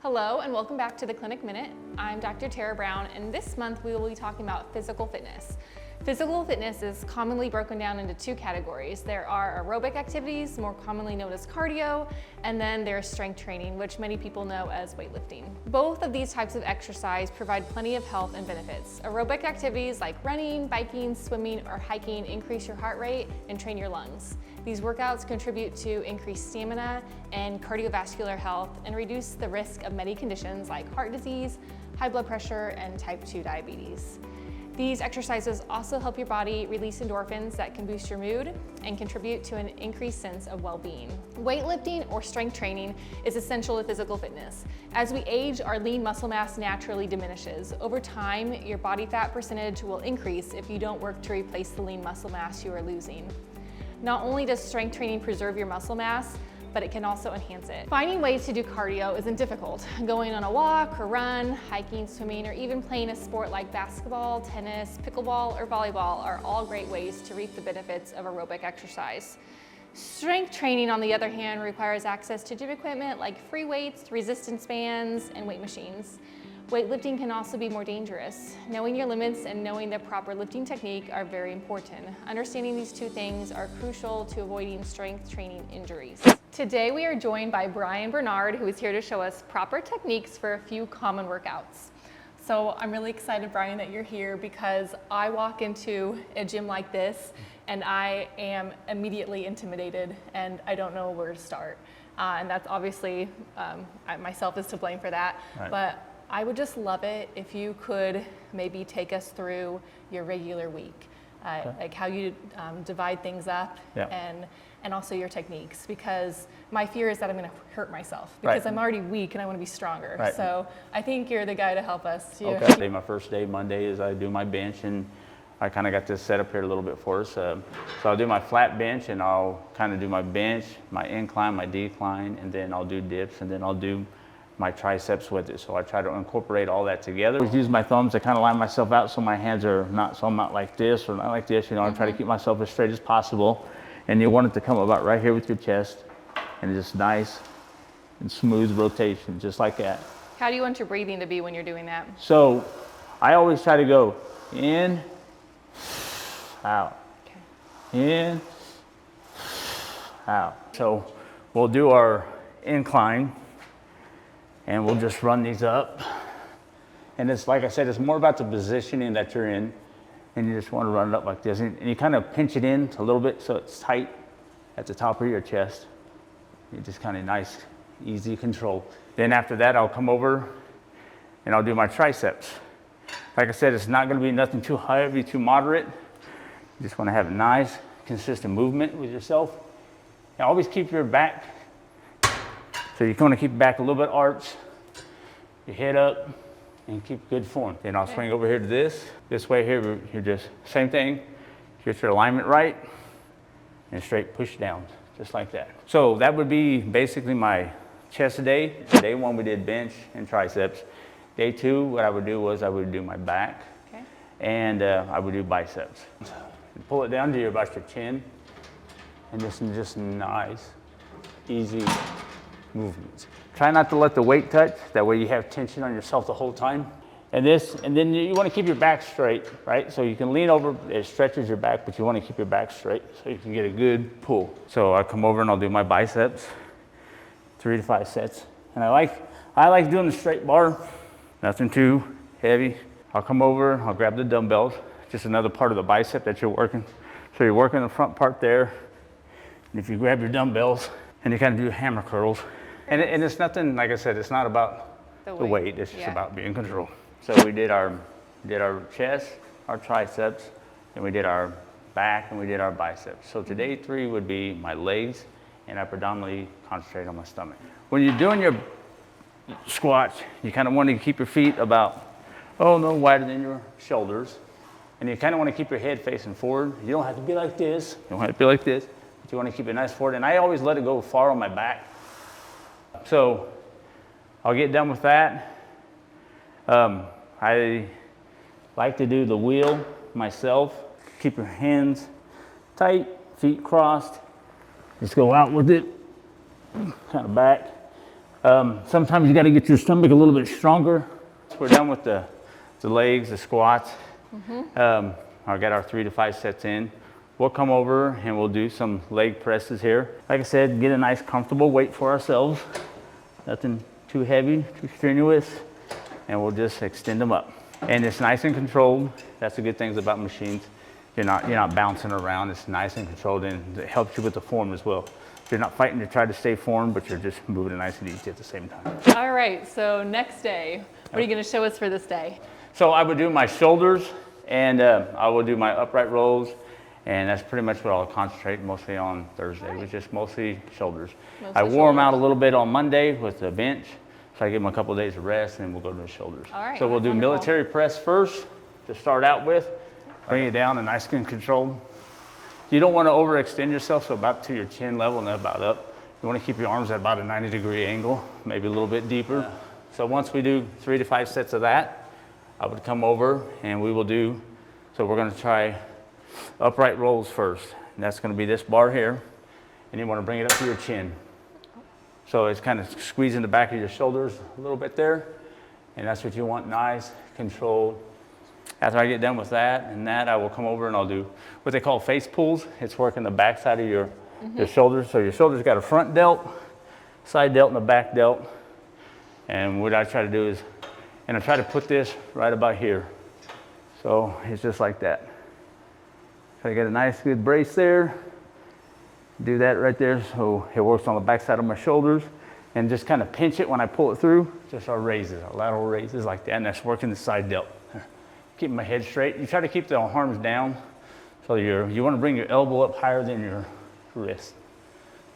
Hello and welcome back to the Clinic Minute. I'm Dr. Tara Brown, and this month we will be talking about physical fitness. Physical fitness is commonly broken down into two categories. There are aerobic activities, more commonly known as cardio, and then there's strength training, which many people know as weightlifting. Both of these types of exercise provide plenty of health and benefits. Aerobic activities like running, biking, swimming, or hiking increase your heart rate and train your lungs. These workouts contribute to increased stamina and cardiovascular health and reduce the risk of many conditions like heart disease, high blood pressure, and type 2 diabetes. These exercises also help your body release endorphins that can boost your mood and contribute to an increased sense of well-being. Weightlifting or strength training is essential to physical fitness. As we age, our lean muscle mass naturally diminishes. Over time, your body fat percentage will increase if you don't work to replace the lean muscle mass you are losing. Not only does strength training preserve your muscle mass, but it can also enhance it. Finding ways to do cardio isn't difficult. Going on a walk or run, hiking, swimming, or even playing a sport like basketball, tennis, pickleball, or volleyball are all great ways to reap the benefits of aerobic exercise. Strength training, on the other hand, requires access to gym equipment like free weights, resistance bands, and weight machines. Weightlifting can also be more dangerous. Knowing your limits and knowing the proper lifting technique are very important. Understanding these two things are crucial to avoiding strength training injuries. Today we are joined by Brian Bernard, who is here to show us proper techniques for a few common workouts. So I'm really excited, Brian, that you're here because I walk into a gym like this and I am immediately intimidated and I don't know where to start. And that's obviously, myself is to blame for that. Right. But I would just love it if you could maybe take us through your regular week, Okay. like how you divide things up, Yeah. and also your techniques, because my fear is that I'm going to hurt myself because Right. I'm already weak and I want to be stronger. Right. So I think you're the guy to help us. Okay. My first day, Monday, is I do my bench, and I kind of got this set up here a little bit for us. So I'll do my flat bench, and I'll kind of do my bench, my incline, my decline, and then I'll do dips, and then I'll do my triceps with it. So I try to incorporate all that together. I use my thumbs to kind of line myself out so my hands are not, so I'm not like this or not like this. You know, I try to keep myself as straight as possible. And you want it to come about right here with your chest, and just nice and smooth rotation, just like that. How do you want your breathing to be when you're doing that? So I always try to go in, out, in, out. So we'll do our incline, and we'll just run these up. And it's like I said, it's more about the positioning that you're in, and you just want to run it up like this. And you kind of pinch it in a little bit so it's tight at the top of your chest. You just kind of nice, easy control. Then after that, I'll come over and I'll do my triceps. Like I said, it's not going to be nothing too heavy, too moderate. You just want to have a nice, consistent movement with yourself. And always keep your back. So you want to keep your back a little bit arched, your head up, and keep good form. Then I'll swing over here to this way here, you're just, same thing, get your alignment right, and straight push down, just like that. So that would be basically my chest day. Day one we did bench and triceps. Day two, what I would do was I would do my back, and I would do biceps. Pull it down to about your chin, and just nice, easy movements. Try not to let the weight touch, that way you have tension on yourself the whole time. And then you want to keep your back straight, right? So you can lean over, it stretches your back, but you want to keep your back straight so you can get a good pull. So I come over and I'll do my biceps, 3 to 5 sets. And I like doing the straight bar, nothing too heavy. I'll come over, I'll grab the dumbbells, just another part of the bicep that you're working. So you're working the front part there. And if you grab your dumbbells and you kind of do hammer curls, and it's nothing, like I said, it's not about the weight, it's just about being in control. So we did our chest, our triceps, and we did our back, and we did our biceps. So today 3 would be my legs, and I predominantly concentrate on my stomach. When you're doing your squats, you kind of want to keep your feet about, no wider than your shoulders. And you kind of want to keep your head facing forward. You don't have to be like this, you don't have to be like this, but you want to keep it nice forward. And I always let it go far on my back. So I'll get done with that. I like to do the wheel myself. Keep your hands tight, feet crossed. Just go out with it, kind of back. Sometimes you got to get your stomach a little bit stronger. We're done with the legs, the squats. I got our 3 to 5 sets in. We'll come over and we'll do some leg presses here. Like I said, get a nice comfortable weight for ourselves. Nothing too heavy, too strenuous, and we'll just extend them up. And it's nice and controlled. That's the good things about machines. You're not bouncing around. It's nice and controlled, and it helps you with the form as well. You're not fighting to try to stay formed, but you're just moving it nice and easy at the same time. All right, so next day, what are you gonna show us for this day? So I would do my shoulders, and I will do my upright rolls, and that's pretty much what I'll concentrate mostly on Thursday. It was just mostly shoulders. I wore them out a little bit on Monday with the bench, so I give them a couple of days of rest, and we'll go to the shoulders. All right, so we'll do wonderful. military press first to start out with. Bring it down and nice and controlled. You don't want to overextend yourself, so about to your chin level and then about up. You want to keep your arms at about a 90-degree angle, maybe a little bit deeper. Yeah. So once we do 3 to 5 sets of that, I would come over and we will do, so we're going to try upright rolls first. And that's going to be this bar here. And you want to bring it up to your chin. So it's kind of squeezing the back of your shoulders a little bit there. And that's what you want, nice, controlled. After I get done with that and that, I will come over and I'll do what they call face pulls. It's working the back side of your shoulders. So your shoulders got a front delt, side delt, and a back delt. And what I try to do is, and I try to put this right about here. So it's just like that. So I get a nice good brace there. Do that right there. So it works on the back side of my shoulders. And just kind of pinch it when I pull it through. Just our raises, our lateral raises like that. And that's working the side delt. Keep my head straight. You try to keep the arms down. So you want to bring your elbow up higher than your wrist.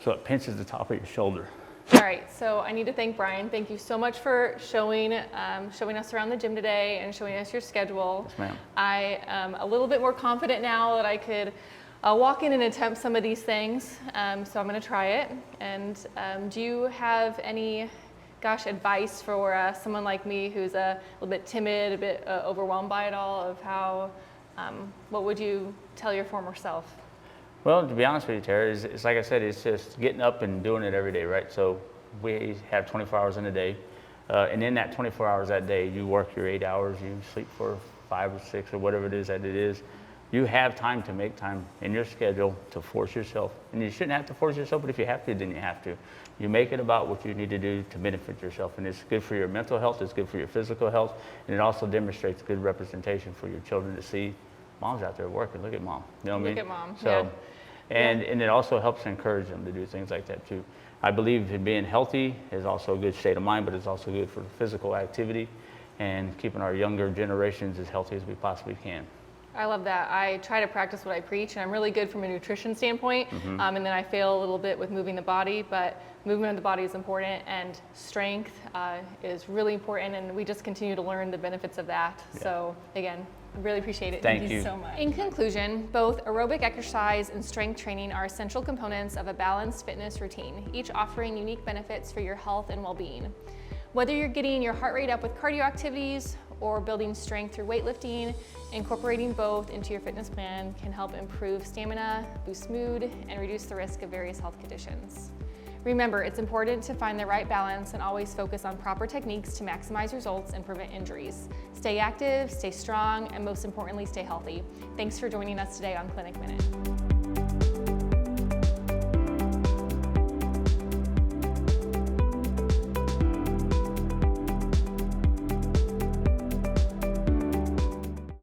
So it pinches the top of your shoulder. All right, so I need to thank Brian. Thank you so much for showing us around the gym today and showing us your schedule. Yes, ma'am. I am a little bit more confident now that I could walk in and attempt some of these things. So I'm going to try it. And do you have any advice for someone like me who's a little bit timid, a bit overwhelmed by it all, of how, what would you tell your former self? Well, to be honest with you, Tara, it's like I said, it's just getting up and doing it every day, right? So we have 24 hours in a day. And in that 24 hours that day, you work your 8 hours, you sleep for 5 or 6 or whatever it is that it is. You have time to make time in your schedule to force yourself. And you shouldn't have to force yourself, but if you have to, then you have to. You make it about what you need to do to benefit yourself. And it's good for your mental health, it's good for your physical health, and it also demonstrates good representation for your children to see mom's out there working. Look at mom. You know what I mean? Look at mom. So, yeah. And it also helps encourage them to do things like that too. I believe in being healthy is also a good state of mind, but it's also good for physical activity and keeping our younger generations as healthy as we possibly can. I love that. I try to practice what I preach, and I'm really good from a nutrition standpoint, and then I fail a little bit with moving the body, but movement of the body is important, and strength is really important, and we just continue to learn the benefits of that. Yeah. So again, really appreciate it. Thank you so much. In conclusion, both aerobic exercise and strength training are essential components of a balanced fitness routine, each offering unique benefits for your health and well-being. Whether you're getting your heart rate up with cardio activities or building strength through weightlifting, incorporating both into your fitness plan can help improve stamina, boost mood, and reduce the risk of various health conditions. Remember, it's important to find the right balance and always focus on proper techniques to maximize results and prevent injuries. Stay active, stay strong, and most importantly, stay healthy. Thanks for joining us today on Clinic Minute.